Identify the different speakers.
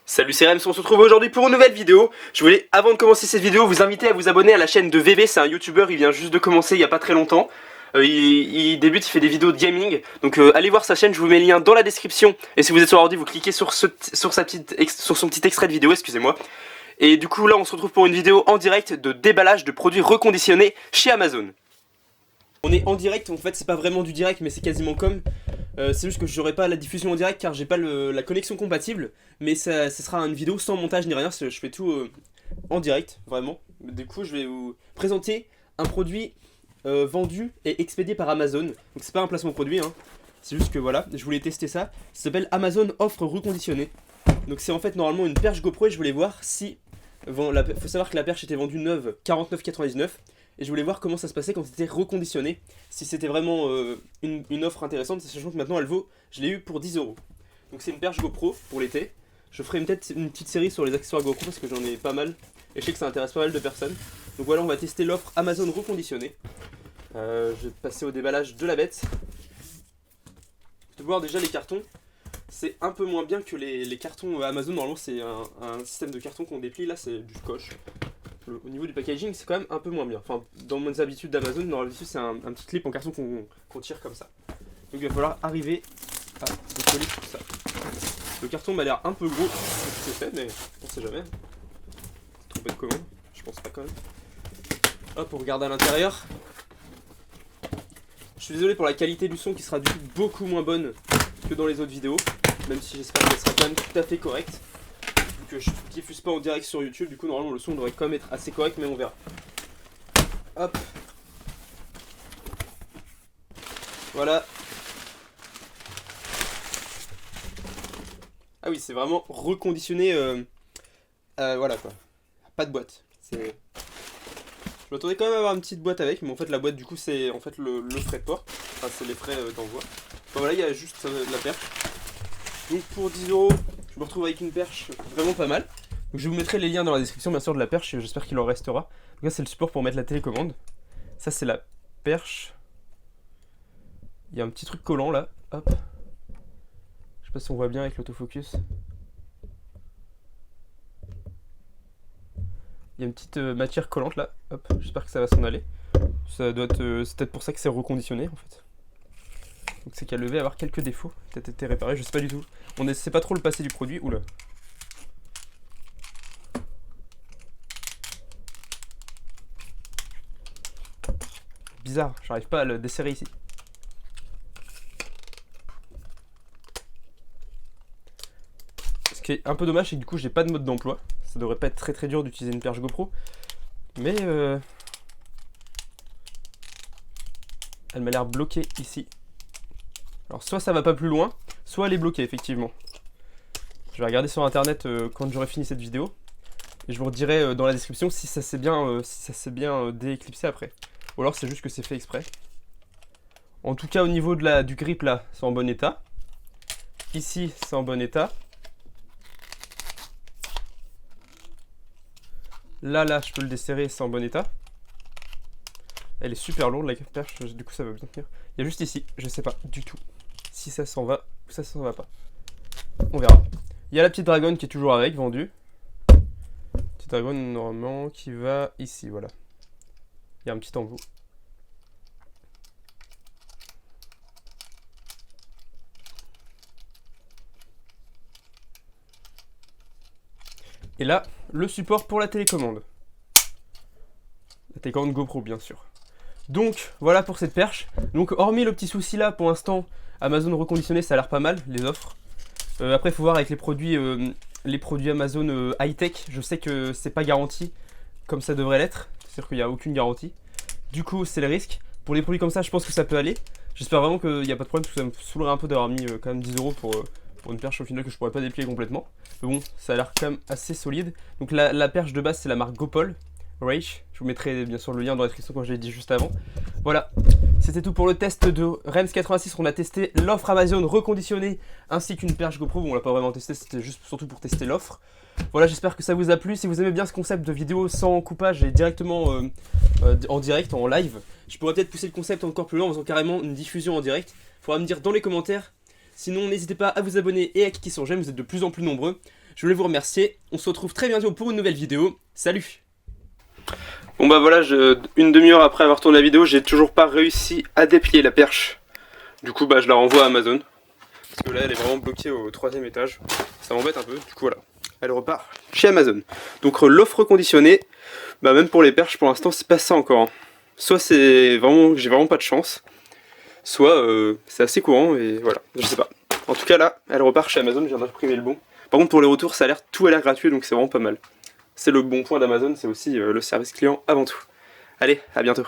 Speaker 1: Salut, c'est Rems, on se retrouve aujourd'hui pour une nouvelle vidéo. Je voulais, avant de commencer cette vidéo, vous inviter à vous abonner à la chaîne de VV. C'est un youtubeur, il vient juste de commencer il n'y a pas très longtemps. Il débute, il fait des vidéos de gaming. Donc allez voir sa chaîne, je vous mets le lien dans la description. Et si vous êtes sur l'ordi, vous cliquez sur son petit extrait de vidéo, excusez-moi. Et du coup là on se retrouve pour une vidéo en direct de déballage de produits reconditionnés chez Amazon. On est en direct, en fait c'est pas vraiment du direct mais c'est quasiment comme. C'est juste que j'aurai pas la diffusion en direct car j'ai pas la connexion compatible. Mais ce sera une vidéo sans montage ni rien, je fais tout en direct, vraiment. Du coup je vais vous présenter un produit vendu et expédié par Amazon. Donc c'est pas un placement produit, hein. C'est juste que voilà, je voulais tester ça. Ça s'appelle Amazon offre reconditionnée. Donc c'est en fait normalement une perche GoPro et je voulais voir si... faut savoir que la perche était vendue neuve 49,99 et je voulais voir comment ça se passait quand c'était reconditionné. Si c'était vraiment une offre intéressante, sachant que maintenant elle vaut, je l'ai eu pour 10 euros. Donc c'est une perche GoPro pour l'été. Je ferai peut-être une petite série sur les accessoires GoPro parce que j'en ai pas mal et je sais que ça intéresse pas mal de personnes. Donc voilà, on va tester l'offre Amazon reconditionnée. Je vais passer au déballage de la bête. Tu peux voir déjà les cartons. C'est un peu moins bien que les cartons Amazon. Normalement c'est un système de carton qu'on déplie. Là c'est du scotch. Au niveau du packaging c'est quand même un peu moins bien. Enfin dans mes habitudes d'Amazon, normalement c'est un petit clip en carton qu'on tire comme ça. Donc il va falloir arriver à décoller tout ça. Le carton m'a l'air un peu gros, c'est fait mais on sait jamais. Trompé de commande, je pense pas quand même. Hop, on regarde à l'intérieur. Je suis désolé pour la qualité du son qui sera du coup beaucoup moins bonne que dans les autres vidéos. Même si j'espère qu'elle sera quand même tout à fait correcte. Vu que je diffuse pas en direct sur YouTube, du coup normalement le son devrait quand même être assez correct, mais on verra. Hop. Voilà. Ah oui, c'est vraiment reconditionné. Voilà quoi. Pas de boîte. Je m'attendais quand même à avoir une petite boîte avec, mais en fait la boîte du coup c'est en fait le frais de port. Enfin c'est les frais d'envoi. Enfin voilà, il y a juste la perche. Donc pour 10 euros, je me retrouve avec une perche vraiment pas mal. Donc je vous mettrai les liens dans la description bien sûr de la perche, j'espère qu'il en restera. Donc là c'est le support pour mettre la télécommande. Ça c'est la perche. Il y a un petit truc collant là, hop. Je sais pas si on voit bien avec l'autofocus. Il y a une petite matière collante là, hop, j'espère que ça va s'en aller. Ça doit être, c'est peut-être pour ça que c'est reconditionné en fait. Donc c'est qu'à lever avoir quelques défauts, peut-être été réparé, je sais pas du tout. On ne sait pas trop le passé du produit, oula. Bizarre, j'arrive pas à le desserrer ici. Ce qui est un peu dommage, c'est que du coup j'ai pas de mode d'emploi. Ça devrait pas être très très dur d'utiliser une perche GoPro. Mais elle m'a l'air bloquée ici. Alors soit ça va pas plus loin, soit elle est bloquée effectivement. Je vais regarder sur internet quand j'aurai fini cette vidéo. Et je vous redirai dans la description si ça s'est bien, déclipsé après. Ou alors c'est juste que c'est fait exprès. En tout cas au niveau du grip là, c'est en bon état. Ici c'est en bon état. Là, je peux le desserrer, c'est en bon état. Elle est super lourde la perche, du coup ça va bien tenir. Il y a juste ici, je sais pas du tout si ça s'en va ou ça s'en va pas. On verra. Il y a la petite dragonne qui est toujours avec, vendue. Petite dragonne normalement qui va ici, voilà. Il y a un petit embout. Et là, le support pour la télécommande. La télécommande GoPro, bien sûr. Donc, voilà pour cette perche. Donc, hormis le petit souci là, pour l'instant, Amazon reconditionné, ça a l'air pas mal, les offres. Après, il faut voir avec les produits Amazon high-tech. Je sais que c'est pas garanti comme ça devrait l'être. C'est-à-dire qu'il n'y a aucune garantie. Du coup, c'est le risque. Pour les produits comme ça, je pense que ça peut aller. J'espère vraiment qu'il n'y a pas de problème, parce que ça me saoulerait un peu d'avoir mis quand même 10 euros pour une perche au final que je pourrais pas déplier complètement. Mais bon, ça a l'air quand même assez solide. Donc la perche de base c'est la marque GoPol Raish. Je vous mettrai bien sûr le lien dans la description comme je l'ai dit juste avant. Voilà, c'était tout pour le test de Rems86. On a testé l'offre Amazon reconditionnée ainsi qu'une perche GoPro. Bon, on l'a pas vraiment testé, c'était juste surtout pour tester l'offre. Voilà, j'espère que ça vous a plu. Si vous aimez bien ce concept de vidéo sans coupage et directement en direct, en live, je pourrais peut-être pousser le concept encore plus loin en faisant carrément une diffusion en direct. Il faudra me dire dans les commentaires Sinon n'hésitez pas à vous abonner et à cliquer sur j'aime, vous êtes de plus en plus nombreux. Je voulais vous remercier, on se retrouve très bientôt pour une nouvelle vidéo, salut! Bon bah voilà, une demi-heure après avoir tourné la vidéo, j'ai toujours pas réussi à déplier la perche. Du coup bah je la renvoie à Amazon. Parce que là elle est vraiment bloquée au 3e étage. Ça m'embête un peu, du coup voilà. Elle repart chez Amazon. Donc l'offre reconditionnée, bah même pour les perches pour l'instant c'est pas ça encore. Hein. Soit c'est vraiment, j'ai vraiment pas de chance, soit c'est assez courant et voilà, je sais pas. En tout cas là, elle repart chez Amazon, je viens d'imprimer le bon. Par contre pour les retours ça a l'air, tout a l'air gratuit donc c'est vraiment pas mal. C'est le bon point d'Amazon, c'est aussi le service client avant tout. Allez, à bientôt.